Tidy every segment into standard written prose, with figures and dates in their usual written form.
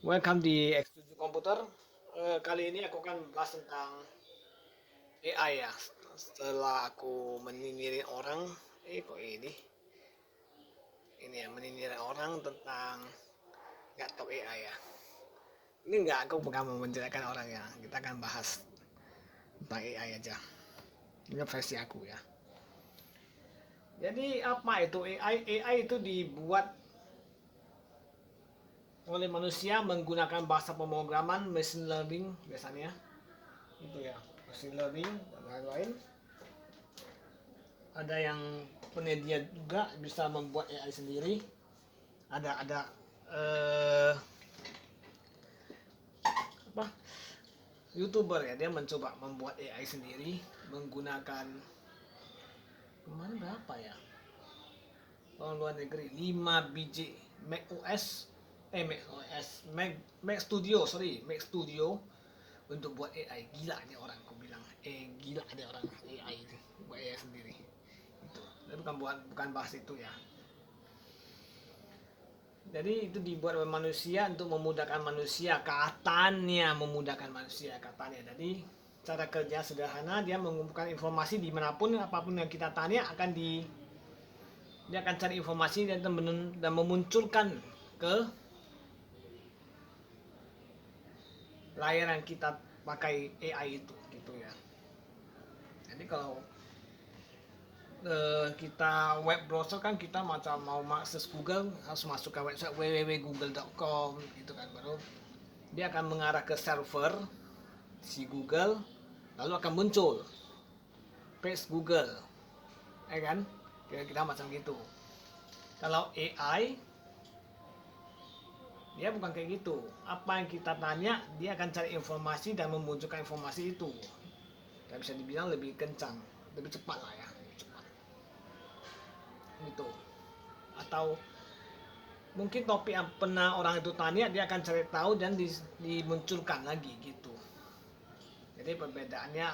Welcome di X7 Komputer. Kali ini aku akan bahas tentang AI ya. Setelah aku menyinyirin orang, kok ini ya menyinyirin orang tentang nggak tahu AI ya. Ini nggak aku bukan menjelekkan orang ya. Kita akan bahas tentang AI aja. Ini versi aku ya. Jadi apa itu AI? AI itu dibuat oleh manusia menggunakan bahasa pemrograman machine learning biasanya. Itu ya, machine learning dan lain-lain. Ada yang penyedia juga bisa membuat AI sendiri. Ada eh, apa YouTuber ya, dia mencoba membuat AI sendiri menggunakan kemarin berapa ya, orang luar negeri 5 biji Mac OS, Mac OS, Mac Studio, sorry, Mac Studio, untuk buat AI. Gila nih orang, aku bilang gila nih orang, AI ini buat AI sendiri itu. Tapi bukan bahas itu ya. Jadi itu dibuat oleh manusia untuk memudahkan manusia, katanya. Jadi cara kerja sederhana, dia mengumpulkan informasi dimanapun, apapun yang kita tanya dia akan cari informasi dan memunculkan ke layar yang kita pakai AI itu, gitu ya. Jadi kalau kita web browser kan, kita macam mau akses Google harus masuk ke website www.google.com gitu kan, baru dia akan mengarah ke server si Google, lalu akan muncul page Google, ya kan, kira-kira macam gitu. Kalau AI dia bukan kayak gitu. Apa yang kita tanya, dia akan cari informasi dan memunculkan informasi itu. Dan bisa dibilang lebih kencang, lebih cepat lah ya, lebih cepat gitu. Atau mungkin topik yang pernah orang itu tanya, dia akan cari tahu dan dimunculkan lagi gitu. Jadi perbedaannya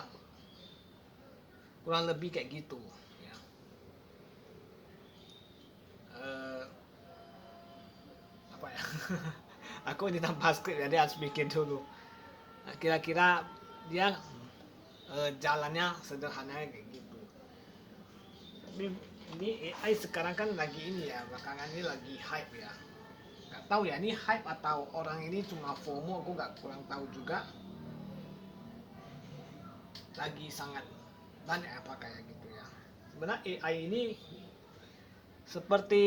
kurang lebih kayak gitu ya. Eh, apa ya, aku ini tanpa skrip jadi harus bikin dulu. Nah, kira-kira dia jalannya sederhana kayak gitu. Tapi ini AI sekarang kan lagi ini ya, belakangan ini lagi hype ya. Nggak tahu ya, ini hype atau orang ini cuma FOMO, aku nggak kurang tahu juga. Lagi sangat banyak apa kayak gitu ya. Sebenarnya AI ini seperti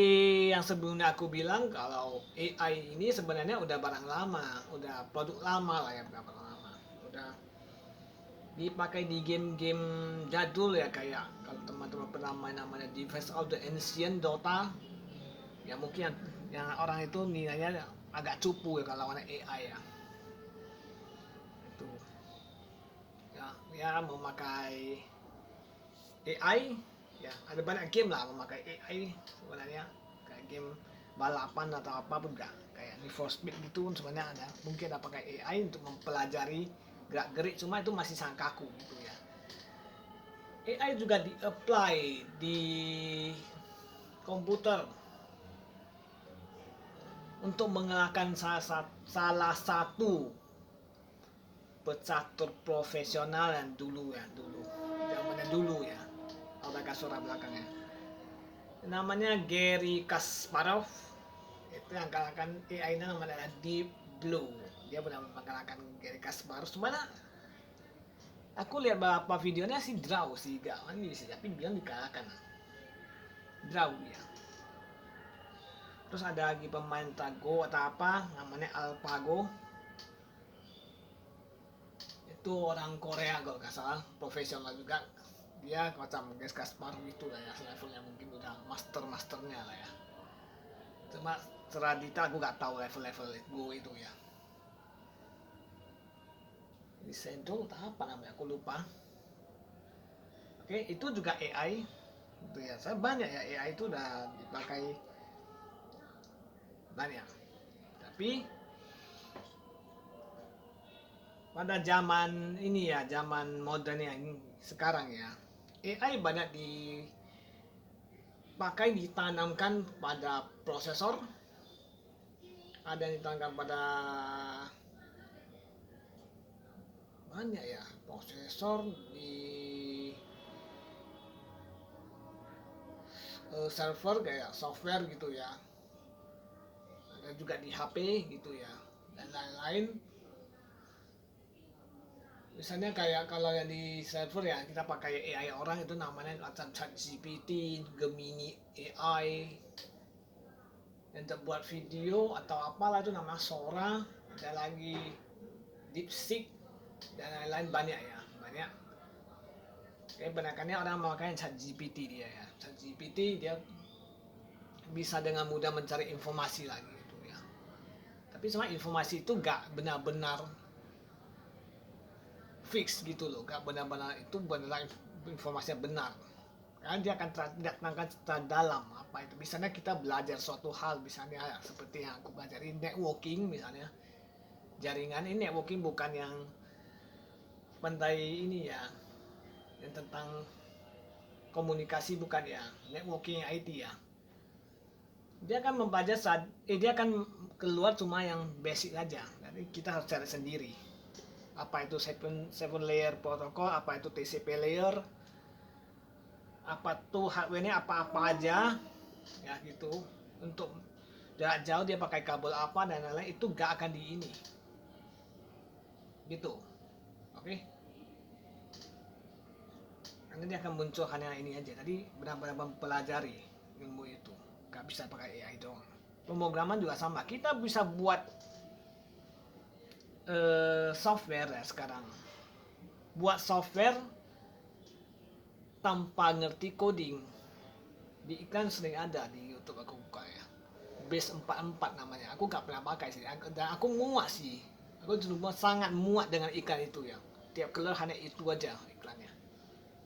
yang sebelumnya aku bilang, kalau AI ini sebenarnya udah barang lama, udah produk lama lah ya, bukan barang lama. Udah dipakai di game-game jadul ya, kayak kalau teman-teman pernah main namanya Defense of the Ancient Dota. Ya mungkin yang orang itu nilainya agak cupu ya kalau lawan AI ya. Itu ya, ya memakai AI ya, ada banyak game lah memakai AI sebenarnya, kayak game balapan atau apa pun enggak, kayak Need for Speed gitu sebenarnya ada, mungkin ada pakai AI untuk mempelajari gerak gerik, cuma itu masih sangat kaku gitu ya. AI juga di-apply di komputer untuk mengalahkan salah satu pecatur profesional yang dulu zamannya dulu ya, ada suara belakangnya, namanya Gary Kasparov. Itu yang kalahkan AI nya namanya Deep Blue. Dia benar mengalahkan Gary Kasparov. Mana aku lihat beberapa videonya sih draw sih, gak ini sih, tapi bilang dikalahkan, draw dia. Terus ada lagi pemain Tago atau apa namanya, Alpago. Itu orang Korea kalau nggak salah, profesional juga. Dia macam Gary Kasparov itu lah ya, levelnya mungkin udah masternya lah ya. Cuma Seradita aku nggak tahu level-level Go itu ya. Ini Sendong apa namanya, aku lupa. Oke, itu juga AI itu ya. Saya banyak ya, AI itu udah dipakai banyak. Tapi pada zaman ini ya, zaman modern yang sekarang ya, AI banyak dipakai, ditanamkan pada prosesor ada yang ditekankan pada banyak ya, prosesor di server kayak software gitu ya, ada juga di HP gitu ya, dan lain-lain. Misalnya kayak kalau yang di server ya kita pakai AI orang itu namanya macam ChatGPT, Gemini AI, yang terbuat video atau apalah itu namanya Sora, ada lagi DeepSeek dan lain-lain, banyak ya, banyak. Kebanyakannya orang memakai ChatGPT dia ya. ChatGPT dia bisa dengan mudah mencari informasi lagi gitu ya. Tapi sebenarnya informasi itu gak benar-benar fix gitu loh, gak benar-benar itu benar informasinya benar. Karena dia akan datangkan secara dalam apa itu. Misalnya kita belajar suatu hal, misalnya seperti yang aku belajar ini networking misalnya. Jaringan ini networking bukan yang pandai ini ya, yang tentang komunikasi bukan ya, networking IT ya. Dia akan membaca dia akan keluar cuma yang basic aja. Jadi kita harus cari sendiri. Apa itu 7 layer protokol, apa itu TCP layer, apa tuh hardware-nya apa-apa aja ya gitu. Untuk jarak jauh dia pakai kabel apa dan lain-lain, itu gak akan di ini gitu. Oke, karena dia akan muncul hanya ini aja. Jadi benar-benar mempelajari ilmu itu, gak bisa pakai AI doang. Pemrograman juga sama, kita bisa buat software ya sekarang, buat software tanpa ngerti coding. Di iklan sering ada di YouTube, aku buka ya, base 44 namanya. Aku gak pernah pakai sih, dan aku muak sih. Aku cuma sangat muak dengan iklan itu ya. Tiap keluar hanya itu aja iklannya,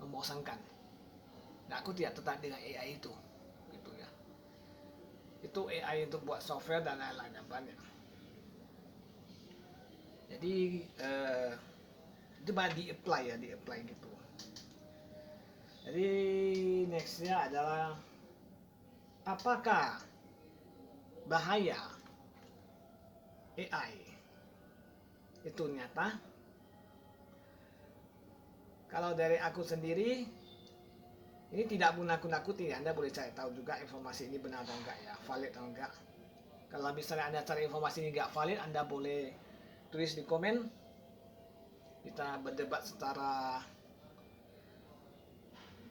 membosankan. Nah, aku tidak tertarik dengan AI itu gitu ya. Itu AI untuk buat software dan lain-lain banyak. Jadi itu banyak di apply gitu. Jadi nextnya adalah apakah bahaya AI itu nyata? Kalau dari aku sendiri, ini tidak pun nakut-nakuti, Anda boleh cari tahu juga informasi ini benar atau enggak ya, valid atau enggak. Kalau misalnya Anda cari informasi ini enggak valid, Anda boleh tulis di komen. Kita berdebat secara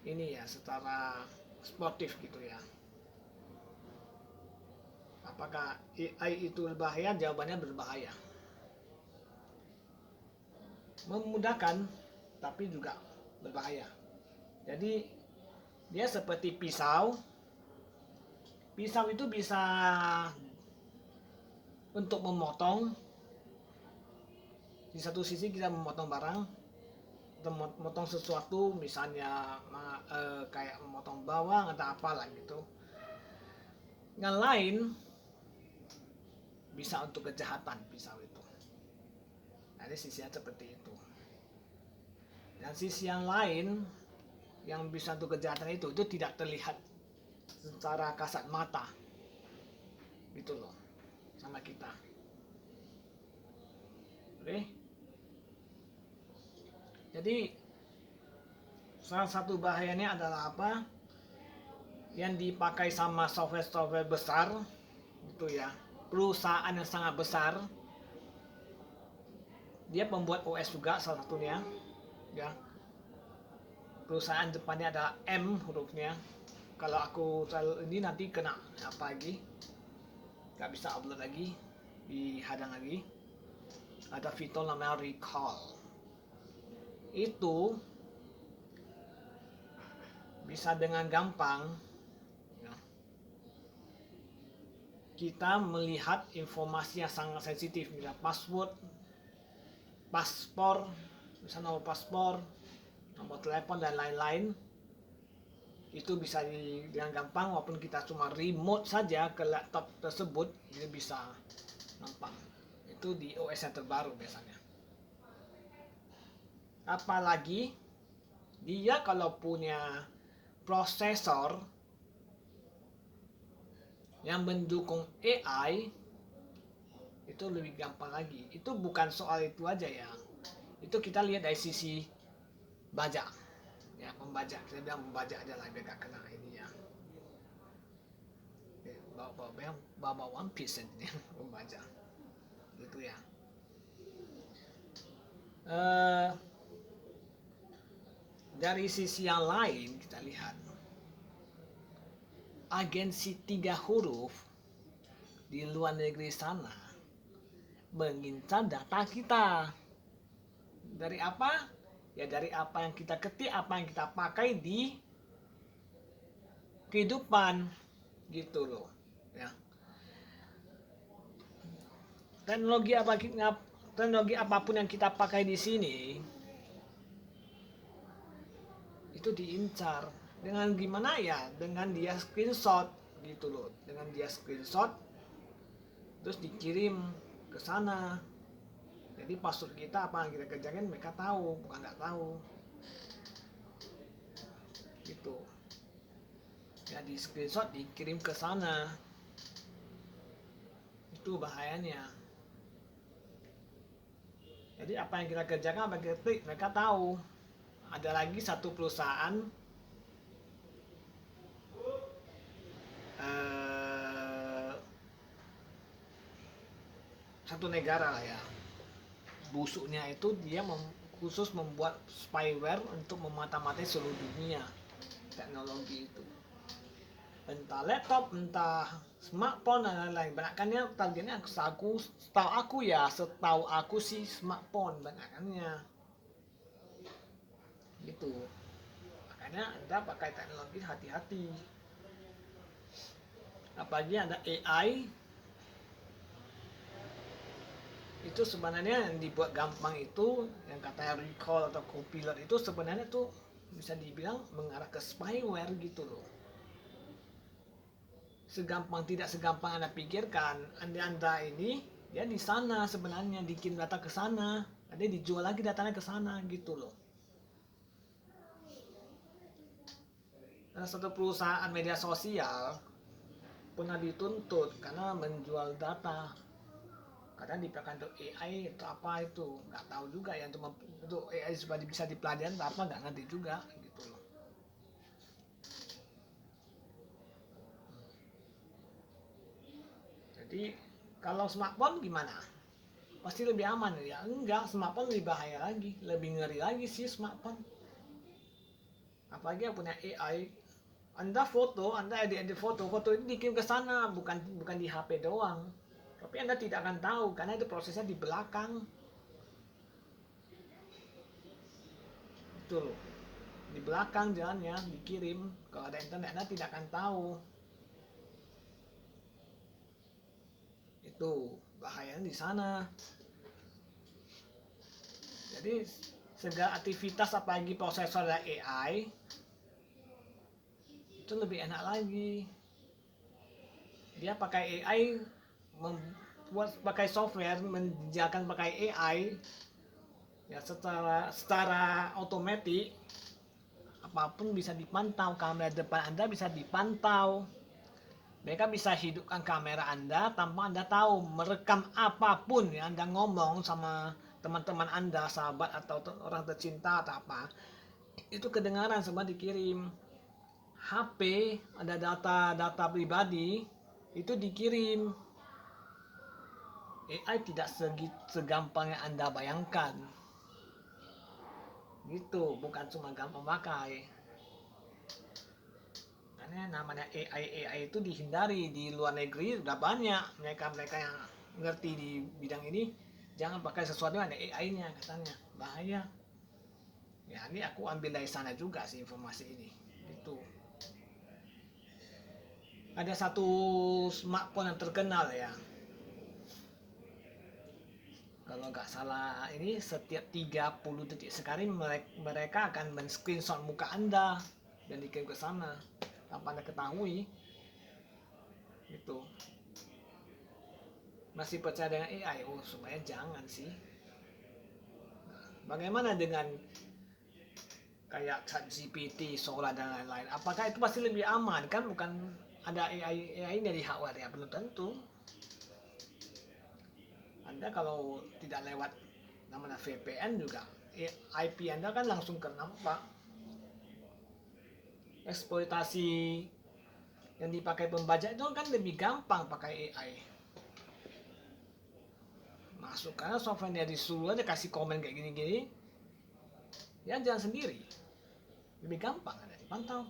ini ya, secara sportif gitu ya. Apakah AI itu berbahaya? Jawabannya berbahaya. Memudahkan, tapi juga berbahaya. Jadi dia seperti pisau. Pisau itu bisa untuk memotong. Di satu sisi kita memotong barang, memotong sesuatu, misalnya kayak memotong bawang atau apalah gitu. Yang lain bisa untuk kejahatan pisau itu. Nah, ini sisinya seperti itu. Dan sisi yang lain yang bisa untuk kejahatan itu tidak terlihat secara kasat mata gitu loh sama kita. Oke, jadi salah satu bahayanya adalah apa, yang dipakai sama software besar gitu ya, perusahaan yang sangat besar. Dia pembuat OS juga salah satunya ya. Perusahaan depannya ada M hurufnya. Kalau aku ini nanti kena apa lagi, nggak bisa upload lagi, dihadang lagi. Ada fitur namanya recall, itu bisa dengan gampang ya, kita melihat informasi yang sangat sensitif, misalnya password, paspor, misalnya nomor paspor, nomor telepon dan lain-lain. Itu bisa dengan gampang, walaupun kita cuma remote saja ke laptop tersebut, itu bisa gampang. Itu di OS yang terbaru biasanya. Apalagi dia kalau punya prosesor yang mendukung AI, itu lebih gampang lagi. Itu bukan soal itu aja ya, itu kita lihat dari sisi baca ya, membaca, kita bilang membaca aja lah biar gak kena ini ya, bawa One Piece ini membaca gitu ya. Dari sisi yang lain kita lihat agensi 3 huruf di luar negeri sana mengincar data kita. Dari apa? Ya dari apa yang kita ketik, apa yang kita pakai di kehidupan gitu loh ya. Teknologi apapun yang kita pakai di sini itu diincar. Dengan gimana ya? Dengan dia screenshot gitu loh. Dengan dia screenshot terus dikirim ke sana. Jadi password kita, apa yang kita kerjakan mereka tahu, bukan nggak tahu. Gitu. Ya di screenshot dikirim ke sana. Itu bahayanya. Jadi apa yang kita kerjakan, apa yang kita klik, mereka tahu. Ada lagi satu perusahaan satu negara lah ya, busuknya itu dia khusus membuat spyware untuk memata-matai seluruh dunia teknologi itu, entah laptop, entah smartphone dan lain-lain. Banyakkannya targetnya setahu aku sih smartphone banyakkannya gitu. Makanya Anda pakai teknologi hati-hati, apalagi ada AI itu sebenarnya yang dibuat gampang itu, yang katanya recall atau copilot itu sebenarnya tuh bisa dibilang mengarah ke spyware gitu loh. Tidak segampang Anda pikirkan. Anda ini dia di sana sebenarnya dikirim data ke sana, ada dijual lagi datanya ke sana gitu loh. Ada satu perusahaan media sosial pernah dituntut karena menjual data. Kadang dipakai untuk AI itu apa itu nggak tahu juga ya, untuk AI supaya bisa dipelajari apa nggak ngerti juga gitu loh. Jadi kalau smartphone gimana? Pasti lebih aman ya? Enggak, smartphone lebih bahaya lagi, lebih ngeri lagi sih smartphone. Apalagi yang punya AI, Anda edit foto itu dikirim ke sana, bukan di HP doang. Tapi Anda tidak akan tahu karena itu prosesnya di belakang. Itu loh. Di belakang jalannya dikirim. Kalau ada internet Anda tidak akan tahu. Itu bahayanya di sana. Jadi segala aktivitas apalagi prosesor dan AI itu lebih enak lagi. Dia pakai AI, pakai software, menjalankan pakai AI ya, secara otomatis apapun bisa dipantau. Kamera depan Anda bisa dipantau, mereka bisa hidupkan kamera Anda tanpa Anda tahu, merekam apapun yang Anda ngomong sama teman-teman Anda, sahabat atau orang tercinta atau apa, itu kedengaran semua dikirim. HP ada data pribadi itu dikirim. AI tidak segampang yang Anda bayangkan gitu, bukan cuma gampang pakai. Karena namanya AI itu dihindari. Di luar negeri udah banyak mereka yang ngerti di bidang ini, jangan pakai sesuatu yang ada AI-nya, katanya bahaya. Ya ini aku ambil dari sana juga sih informasi ini. Itu ada satu smartphone yang terkenal ya, kalau nggak salah ini setiap 30 detik sekali mereka akan men-screenshot muka Anda dan dikirim ke sana tanpa Anda ketahui. Itu masih percaya dengan AI? Oh, supaya jangan sih. Bagaimana dengan kayak ChatGPT, Sora dan lain-lain? Apakah itu pasti lebih aman? Kan bukan ada AI dari hardware ya, belum tentu. Anda kalau tidak lewat namanya VPN juga, IP Anda kan langsung nampak. Eksploitasi yang dipakai pembajak itu kan lebih gampang pakai AI. Masuk karena softwarenya disuruh aja kasih komen kayak gini-gini, ya jalan sendiri, lebih gampang ada dipantau,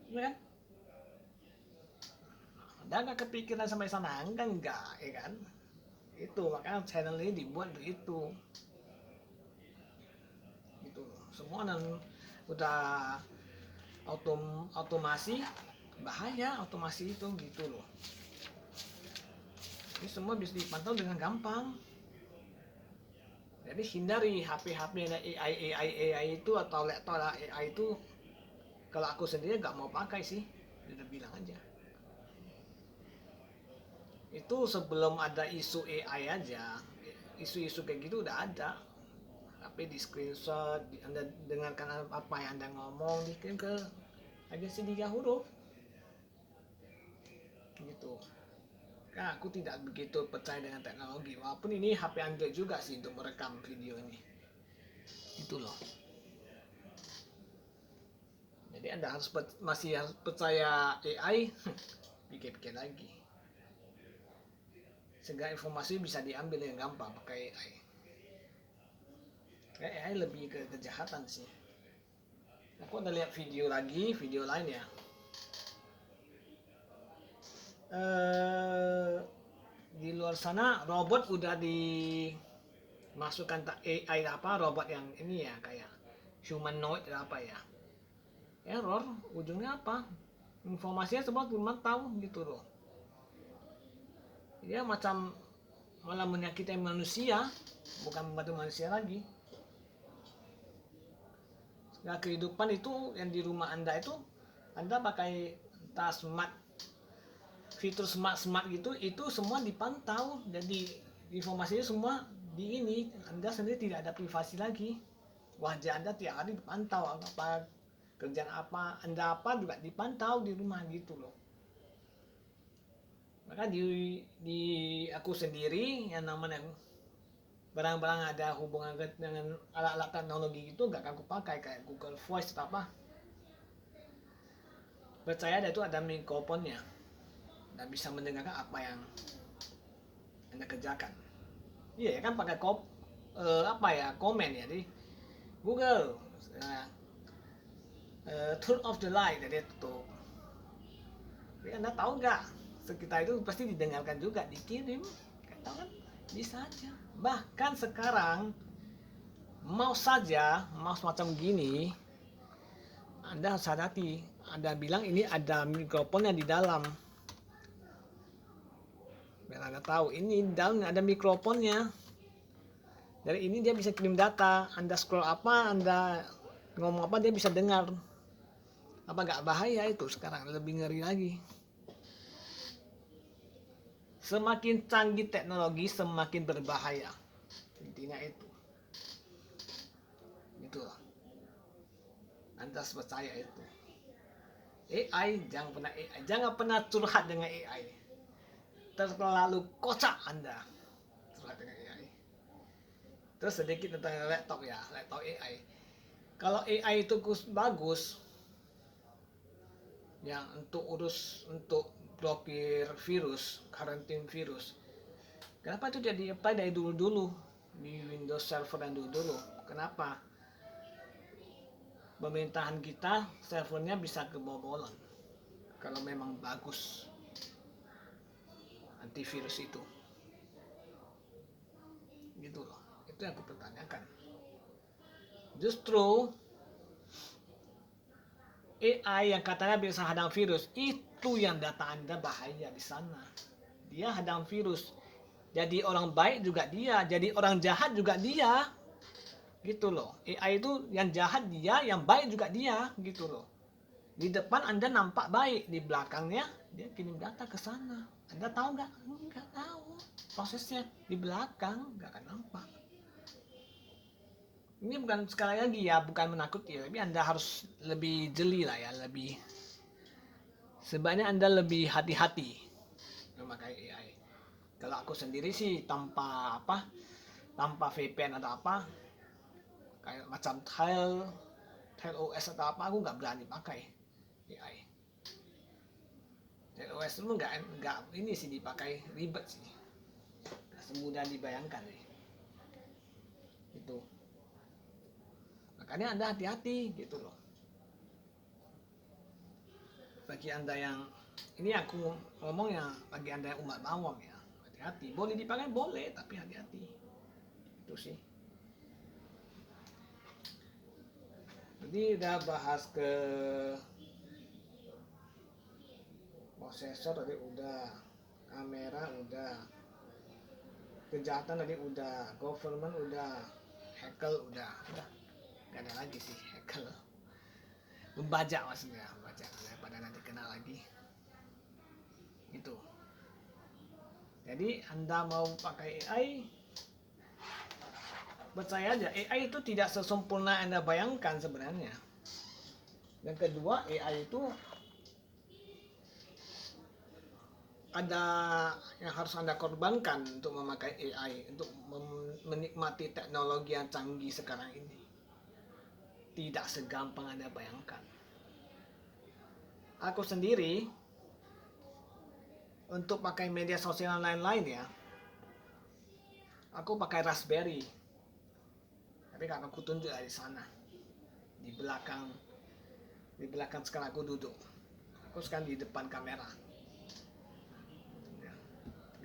ya kan? Anda nggak kepikiran sampai sana, enggak, ya kan? Itu makanya channel ini dibuat untuk itu, gitu. Semua udah otomasi, bahaya otomasi itu, gitu loh. Ini semua bisa dipantau dengan gampang. Jadi hindari HP-HP AI itu atau laptop AI itu. Kalau aku sendiri nggak mau pakai sih, udah bilang aja. Itu sebelum ada isu AI aja, isu-isu kayak gitu udah ada. Tapi di screenshot, Anda dengarkan apa yang Anda ngomong, dikirim ke agensi 3 huruf. Gitu. Nah, aku tidak begitu percaya dengan teknologi, walaupun ini HP Android juga sih untuk merekam video ini. Itu loh. Jadi Anda masih harus percaya AI, pikir-pikir lagi. Segala informasi bisa diambil dengan gampang pakai AI. AI lebih ke kejahatan sih. Aku udah lihat video lain ya. Di luar sana robot udah dimasukkan AI robot yang ini ya, kayak humanoid apa ya. Error, ujungnya apa? Informasinya semua cuma tahu gitu loh. Dia macam malah menyakiti manusia, bukan membantu manusia lagi. Nah, kehidupan itu yang di rumah Anda itu, Anda pakai smart, fitur smart gitu, itu semua dipantau. Jadi informasinya semua di ini, Anda sendiri tidak ada privasi lagi. Wajah Anda tiap hari dipantau, apa kerjaan apa Anda apa juga dipantau di rumah gitu loh. Maka di aku sendiri yang namanya barang-barang ada hubungan dengan alat-alat teknologi itu gak aku pakai, kayak Google Voice atau apa. Percaya ada itu ada mikrofonnya dan bisa mendengarkan apa yang Anda kerjakan. Iya kan pakai komen ya di Google, turn off the light, jadi tutup. Tapi Anda tahu nggak, sekitar itu pasti didengarkan juga, dikirim, tahu kan? Bisa aja. Bahkan sekarang mouse macam gini, Anda harus hati-hati. Anda bilang ini ada mikrofonnya di dalam. Biar Anda tahu, ini di dalam ada mikrofonnya. Dari ini dia bisa kirim data. Anda scroll apa, Anda ngomong apa, dia bisa dengar. Apa nggak bahaya itu sekarang? Lebih ngeri lagi. Semakin canggih teknologi, semakin berbahaya. Intinya itu. Itulah. Anda harus percaya itu. AI, jangan pernah curhat dengan AI. Terlalu kocak Anda curhat dengan AI. Terus sedikit tentang laptop ya, laptop AI. Kalau AI itu bagus, yang untuk blokir virus, karantin virus. Kenapa itu jadi apply dari dulu-dulu di Windows Server dan dulu-dulu? Kenapa? Pemerintahan kita servernya bisa kebobolan kalau memang bagus antivirus itu. Gitu loh. Itu yang aku pertanyakan. Justru AI yang katanya bisa hadang virus, itu yang data Anda bahaya di sana. Dia hadang virus. Jadi orang baik juga dia, jadi orang jahat juga dia. Gitu loh. AI itu yang jahat dia, yang baik juga dia, gitu loh. Di depan Anda nampak baik, di belakangnya dia kirim data ke sana. Anda tahu nggak? Nggak tahu. Prosesnya di belakang nggak akan nampak. Ini bukan, sekali lagi ya, bukan menakuti, tapi Anda harus lebih jeli lah ya, sebaiknya Anda lebih hati-hati memakai AI. Kalau aku sendiri sih tanpa VPN atau apa, kayak macam Tile OS atau apa, aku nggak berani pakai AI. Tile OS itu nggak ini sih dipakai, ribet sih, nggak semudah dibayangkan sih. Itu makanya Anda hati-hati gitu loh. Bagi Anda yang ini aku ngomongnya, bagi Anda yang umat awam ya, hati-hati. Boleh dipakai boleh, tapi hati-hati. Itu sih. Jadi udah bahas ke prosesor tadi udah, kamera udah, kejahatan tadi udah, government udah, hacker udah, gak ada lagi sih hacker. Membajak maksudnya, membajak daripada nanti kena lagi. Itu. Jadi Anda mau pakai AI, percaya aja AI itu tidak sesempurna Anda bayangkan sebenarnya. Dan kedua, AI itu ada yang harus Anda korbankan untuk memakai AI, untuk menikmati teknologi yang canggih sekarang ini. Tidak segampang Anda bayangkan. Aku sendiri untuk pakai media sosial dan lain-lain ya, aku pakai Raspberry. Tapi kakakku tunjuk dari sana, di belakang sekarang aku duduk. Aku sekarang di depan kamera. Ya,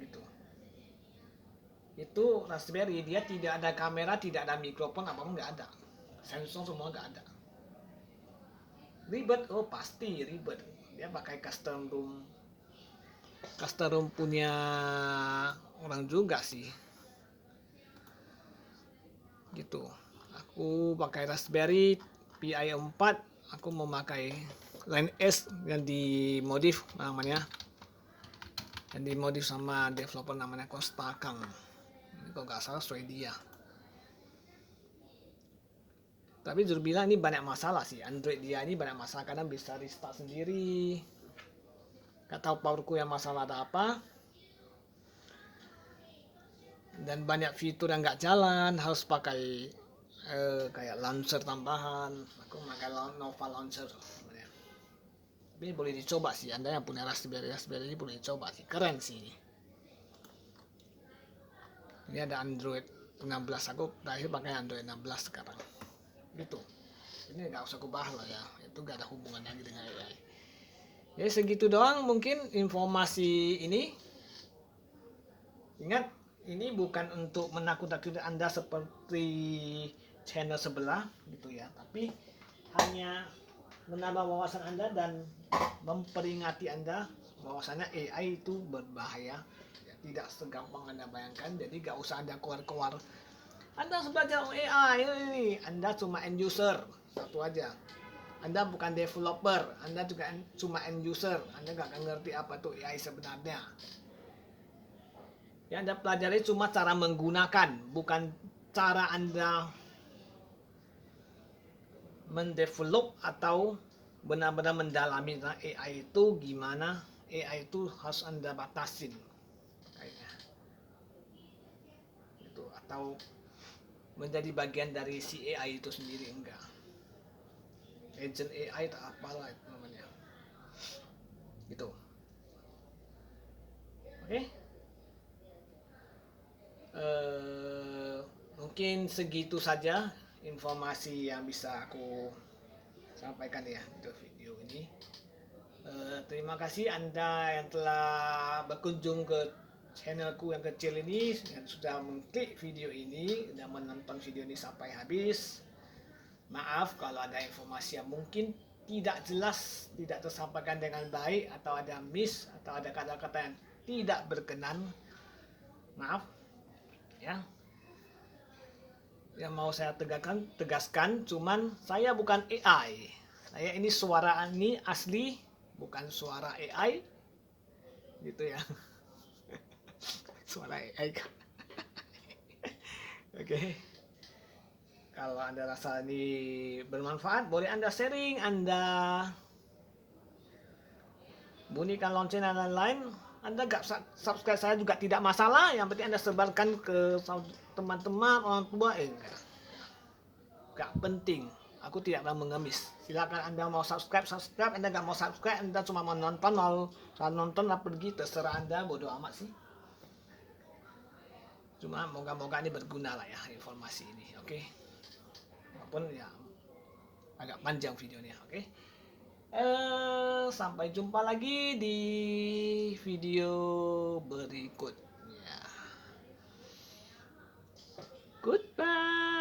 gitu. Itu Raspberry, dia tidak ada kamera, tidak ada mikrofon, apapun nggak ada. Sensor semua nggak ada. Ribet, oh pasti ribet. Dia pakai custom room punya orang juga sih. Gitu. Aku pakai Raspberry Pi 4, aku memakai Line S yang dimodif namanya. Yang dimodif sama developer namanya Costa Kang. Ini kalau nggak salah Swedia. Tapi jujur bilang ini banyak masalah sih. Android dia ini banyak masalah, kadang bisa restart sendiri. Gak tahu powerku yang masalah ada apa. Dan banyak fitur yang nggak jalan, harus pakai kayak launcher tambahan. Aku pakai Nova Launcher. Tapi boleh dicoba sih, Anda yang punya Raspberry ini boleh dicoba sih, keren sih ini. Ini ada Android 16, aku terakhir pakai Android 16 sekarang. Gitu. Ini nggak usah aku bahas lah ya, itu nggak ada hubungan lagi dengan AI. Ya segitu doang mungkin informasi ini. Ingat, ini bukan untuk menakut-nakuti Anda seperti channel sebelah gitu ya, tapi hanya menambah wawasan Anda dan memperingati Anda bahwasanya AI itu berbahaya, ya, tidak segampang Anda bayangkan. Jadi gak usah Anda keluar-keluar, Anda harus belajar AI ini. Anda cuma end user, satu aja. Anda bukan developer, Anda juga cuma end user. Anda gak akan ngerti apa itu AI sebenarnya. Yang Anda pelajari cuma cara menggunakan, bukan cara Anda mendevelop atau benar-benar mendalami tentang AI itu gimana. AI itu harus Anda batasin kayaknya. Itu atau menjadi bagian dari si AI itu sendiri, enggak. Agent AI tak apalah itu namanya. Gitu. Oke. Mungkin segitu saja informasi yang bisa aku sampaikan ya untuk video ini. Terima kasih Anda yang telah berkunjung ke channelku yang kecil ini dan sudah mengklik video ini dan menonton video ini sampai habis. Maaf kalau ada informasi yang mungkin tidak jelas, tidak tersampaikan dengan baik, atau ada miss, atau ada kata-kata yang tidak berkenan. Maaf ya. Yang mau saya tegaskan, cuman saya bukan AI. Saya ini suara ini asli, bukan suara AI. Gitu ya. Suara AI kan. Oke. Kalau Anda rasa ini bermanfaat, boleh Anda sharing, Anda bunyikan lonceng dan lain-lain. Anda nggak subscribe saya juga tidak masalah, yang penting Anda sebarkan ke teman-teman, orang tua, nggak penting. Aku tidak pernah mengemis. Silakan Anda mau subscribe, Anda nggak mau subscribe, Anda cuma mau nonton, lah pergi, terserah Anda, bodoh amat sih. Cuma moga-moga ini berguna lah ya informasi ini, oke? Walaupun ya agak panjang videonya, oke? Sampai jumpa lagi di video berikutnya. Goodbye.